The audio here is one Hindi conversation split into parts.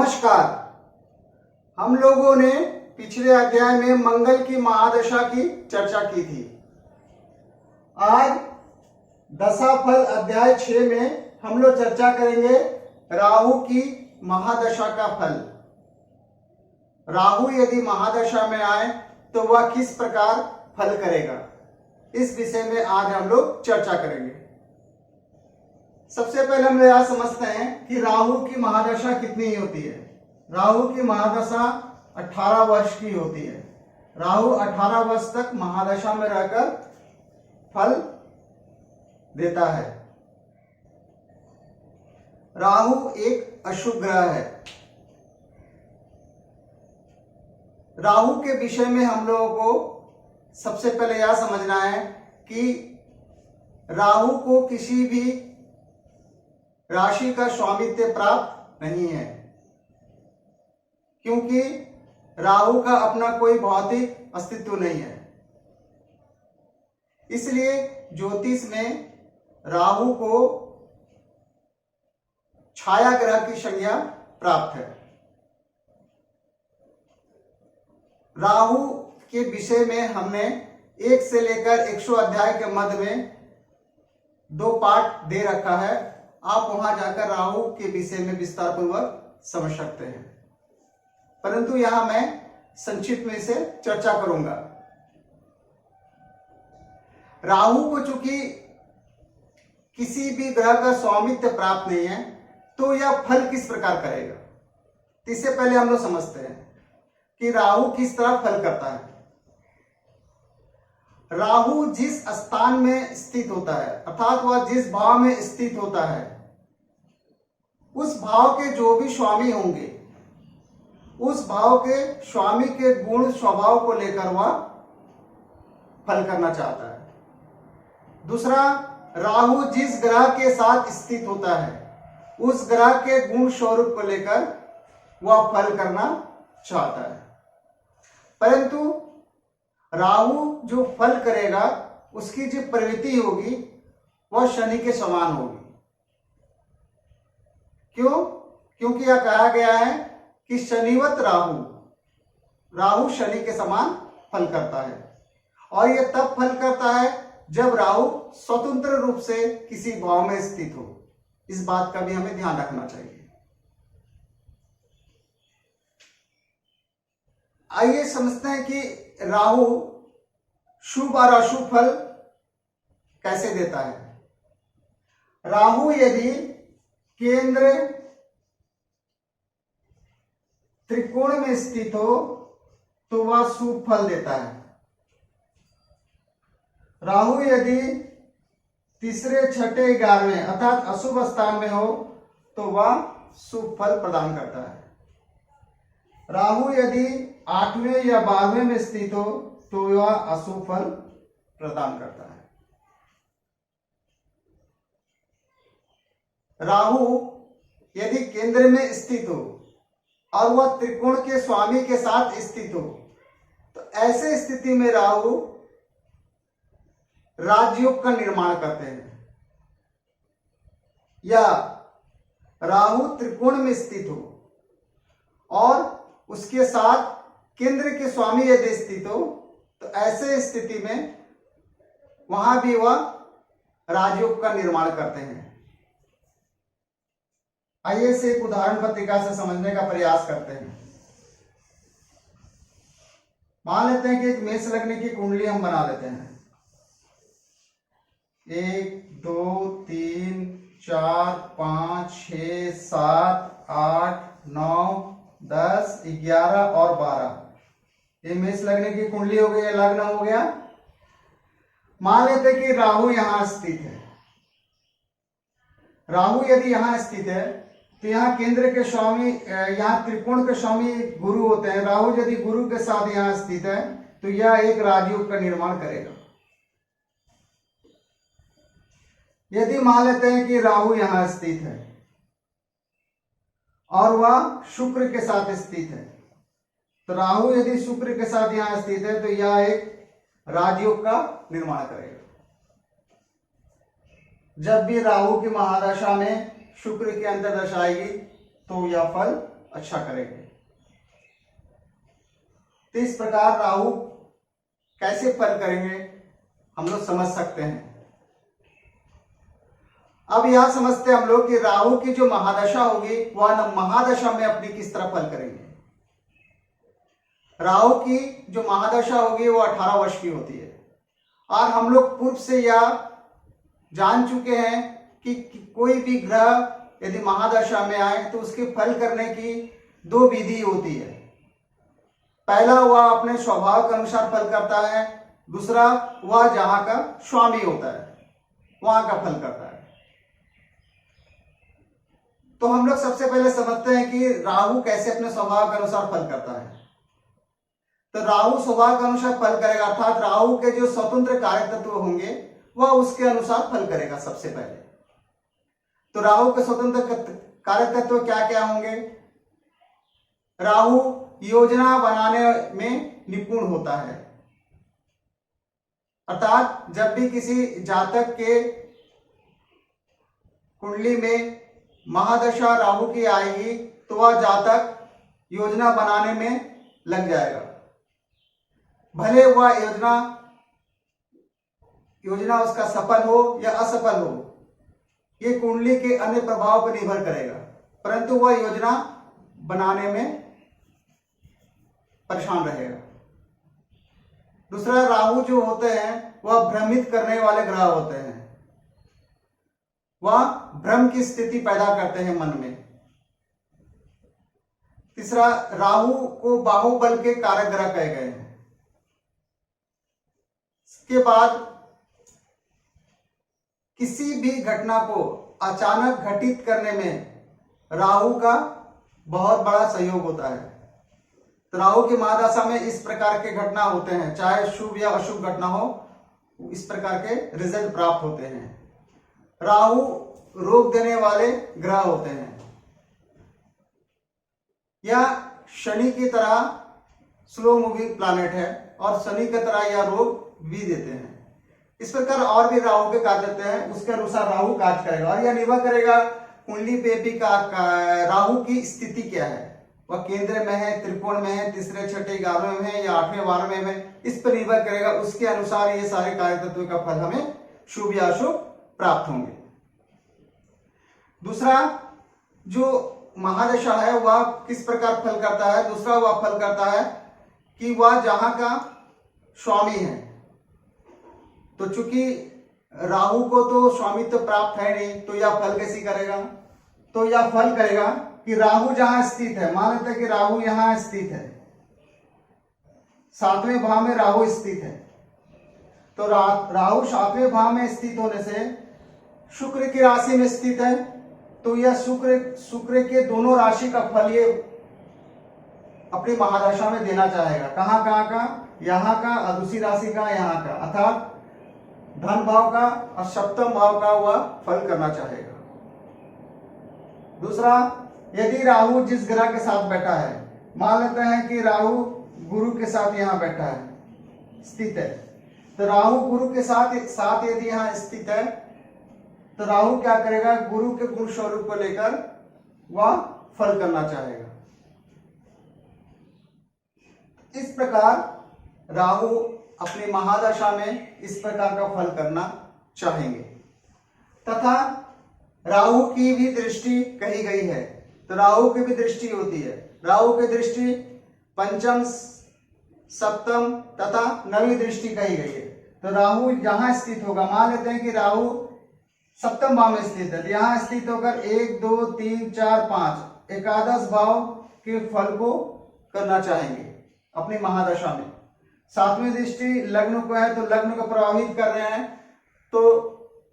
नमस्कार। हम लोगों ने पिछले अध्याय में मंगल की महादशा की चर्चा की थी। आज दशाफल अध्याय 6 में हम लोग चर्चा करेंगे राहु की महादशा का फल। राहु यदि महादशा में आए तो वह किस प्रकार फल करेगा, इस विषय में आज हम लोग चर्चा करेंगे। सबसे पहले हम लोग यह समझते हैं कि राहु की महादशा कितनी होती है। राहु की महादशा 18 वर्ष की होती है। राहु 18 वर्ष तक महादशा में रहकर फल देता है। राहु एक अशुभ ग्रह है। राहु के विषय में हम लोगों को सबसे पहले यह समझना है कि राहु को किसी भी राशि का स्वामित्व प्राप्त नहीं है, क्योंकि राहु का अपना कोई भौतिक अस्तित्व नहीं है। इसलिए ज्योतिष में राहु को छाया ग्रह की संज्ञा प्राप्त है। राहु के विषय में हमने 1 से लेकर 100 अध्याय के मध्य में 2 पाठ दे रखा है। आप वहां जाकर राहु के विषय में विस्तार पूर्वक समझ सकते हैं, परंतु यहां मैं संक्षिप्त में इसे चर्चा करूंगा। राहु को चूंकि किसी भी ग्रह का स्वामित्व प्राप्त नहीं है, तो यह फल किस प्रकार करेगा। इससे पहले हम लोग समझते हैं कि राहु किस तरह फल करता है। राहु जिस स्थान में स्थित होता है, अर्थात वह जिस भाव में स्थित होता है, उस भाव के जो भी स्वामी होंगे, उस भाव के स्वामी के गुण स्वभाव को लेकर वह फल करना चाहता है। दूसरा, राहु जिस ग्रह के साथ स्थित होता है, उस ग्रह के गुण स्वरूप को लेकर वह फल करना चाहता है। परंतु राहु जो फल करेगा, उसकी जो प्रवृत्ति होगी वह शनि के समान होगी। क्यों? क्योंकि यह कहा गया है कि शनिवत राहु, राहु शनि के समान फल करता है। और यह तब फल करता है जब राहु स्वतंत्र रूप से किसी भाव में स्थित हो। इस बात का भी हमें ध्यान रखना चाहिए। आइए समझते हैं कि राहु शुभ और अशुभ फल कैसे देता है। राहु यदि केंद्र त्रिकोण में स्थित हो तो वह शुभ फल देता है। राहु यदि तीसरे, छठे, 11वें अर्थात अशुभ स्थान में हो तो वह शुभ फल प्रदान करता है। राहु यदि 8वें या 12वें में स्थित हो तो वह अशुभ फल प्रदान करता है। राहु यदि केंद्र में स्थित हो और वह त्रिकोण के स्वामी के साथ स्थित हो, तो ऐसे स्थिति में राहु राजयोग का निर्माण करते हैं। या राहु त्रिकोण में स्थित हो और उसके साथ केंद्र के स्वामी यदि स्थित हो, तो ऐसे स्थिति में वहां भी वह राजयोग का निर्माण करते हैं। आइए इसे एक उदाहरण पत्रिका से समझने का प्रयास करते हैं। मान लेते हैं कि एक मेष लग्न की कुंडली हम बना लेते हैं। 1 2 3 4 5 6 7 8 9 10 11 और 12। ये मेष लग्न की कुंडली हो गई, लग्न हो गया। मान लेते हैं कि राहु यहां स्थित है। राहु यदि यहां स्थित है तो यहाँ केंद्र के स्वामी, यहाँ त्रिकोण के स्वामी गुरु होते हैं। राहु यदि गुरु के साथ यहाँ स्थित है तो यह एक राजयोग का निर्माण करेगा। यदि मान लेते हैं कि राहु यहाँ स्थित है और वह शुक्र के साथ स्थित है, तो राहु यदि शुक्र के साथ यहाँ स्थित है तो यह एक राजयोग का निर्माण करेगा। जब भी राहु की महादशा में शुक्र की अंतर्दशा आएगी तो यह फल अच्छा करेंगे। तो इस प्रकार राहु कैसे फल करेंगे हम लोग समझ सकते हैं। अब यह समझते हैं हम लोग कि राहु की जो महादशा होगी वह महादशा में अपनी किस तरह फल करेंगे। राहु की जो महादशा होगी वो 18 वर्ष की होती है, और हम लोग पूर्व से यह जान चुके हैं कि कोई भी ग्रह यदि महादशा में आए तो उसके फल करने की दो विधि होती है। पहला वह अपने स्वभाव के अनुसार फल करता है, दूसरा वह जहां का स्वामी होता है वहां का फल करता है। तो हम लोग सबसे पहले समझते हैं कि राहु कैसे अपने स्वभाव के अनुसार फल करता है। तो राहु स्वभाव के अनुसार फल करेगा, अर्थात राहु के जो स्वतंत्र कारक तत्व होंगे वह उसके अनुसार फल करेगा। सबसे पहले तो राहु के स्वतंत्र कारक तत्व क्या क्या होंगे। राहु योजना बनाने में निपुण होता है, अर्थात जब भी किसी जातक के कुंडली में महादशा राहु की आएगी तो वह जातक योजना बनाने में लग जाएगा। भले वह योजना उसका सफल हो या असफल हो, ये कुंडली के अन्य प्रभाव पर निर्भर करेगा, परंतु वह योजना बनाने में परेशान रहेगा। दूसरा, राहु जो होते हैं वह भ्रमित करने वाले ग्रह होते हैं, वह भ्रम की स्थिति पैदा करते हैं मन में। तीसरा, राहु को बाहुबल के कारक ग्रह कहे गए हैं। इसके बाद किसी भी घटना को अचानक घटित करने में राहु का बहुत बड़ा सहयोग होता है। तो राहु की महादशा में इस प्रकार के घटना होते हैं, चाहे शुभ या अशुभ घटना हो, इस प्रकार के रिजल्ट प्राप्त होते हैं। राहु रोक देने वाले ग्रह होते हैं, या शनि की तरह स्लो मूविंग प्लैनेट है और शनि की तरह यह रोग भी देते हैं। इस प्रकार और भी राहु के कार्य देते हैं, उसके अनुसार राहु कार्य करेगा, और यह निर्भर करेगा कुंडली पे भी राहु की स्थिति क्या है। वह केंद्र में है, त्रिकोण में है, तीसरे, छठे, 11वें में है या 8वें, 12वें में, इस पर निर्भर करेगा। उसके अनुसार ये सारे कार्य तत्वों का फल हमें शुभ या अशुभ प्राप्त होंगे। दूसरा, जो महादशा है वह किस प्रकार फल करता है। दूसरा, वह फल करता है कि वह जहां का स्वामी है। तो चूंकि राहु को तो स्वामित्व तो प्राप्त है नहीं, तो यह फल कैसे करेगा। तो यह फल करेगा कि राहु जहां स्थित है, मान लेते हैं कि राहु यहां स्थित है, 7वें भाव में राहु स्थित है, तो राहु 7वें भाव में स्थित होने से शुक्र की राशि में स्थित है, तो यह शुक्र के दोनों राशि का फल ये अपनी महादशा में देना चाहेगा। कहां का, यहां का, और दूसरी राशि का यहां का, अर्थात धन भाव का और सप्तम भाव का वह फल करना चाहेगा। दूसरा, यदि राहु जिस ग्रह के साथ बैठा है, मान लेते हैं कि राहु गुरु के साथ यहां बैठा है, स्थित है, तो राहु गुरु के साथ यदि यहां स्थित है तो राहु क्या करेगा, गुरु के गुण स्वरूप को लेकर वह फल करना चाहेगा। इस प्रकार राहु अपनी महादशा में इस प्रकार का फल करना चाहेंगे। तथा राहु की भी दृष्टि कही गई है, तो राहु की भी दृष्टि होती है। राहु की दृष्टि पंचम, सप्तम तथा नवी दृष्टि कही गई है। तो राहु जहां स्थित होगा, मान लेते हैं कि राहु सप्तम भाव में स्थित है, यहां स्थित होकर 1, 2, 3, 4, 5 एकादश भाव के फल को करना चाहेंगे अपनी महादशा में। 7वीं दृष्टि लग्न को है, तो लग्न को प्रभावित कर रहे हैं, तो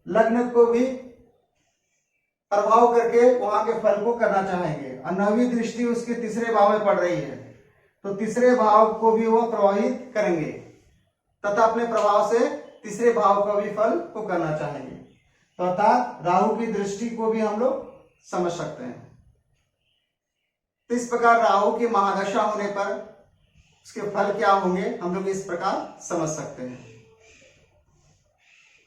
लग्न को भी प्रभाव करके वहां के फल को करना चाहेंगे। और 9वीं दृष्टि उसके तीसरे भाव में पड़ रही है, तो तीसरे भाव को भी वो प्रभावित करेंगे तथा अपने प्रभाव से तीसरे भाव का भी फल को करना चाहेंगे। तो अर्थात राहु की दृष्टि को भी हम लोग समझ सकते हैं। तो इस प्रकार राहु की महादशा होने पर उसके फल क्या होंगे हम लोग इस प्रकार समझ सकते हैं।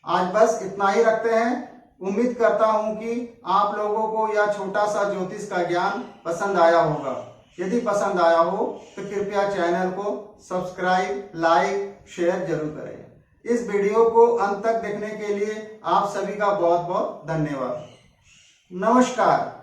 आज बस इतना ही रखते हैं। उम्मीद करता हूं कि आप लोगों को यह छोटा सा ज्योतिष का ज्ञान पसंद आया होगा। यदि पसंद आया हो तो कृपया चैनल को सब्सक्राइब, लाइक, शेयर जरूर करें। इस वीडियो को अंत तक देखने के लिए आप सभी का बहुत बहुत धन्यवाद। नमस्कार।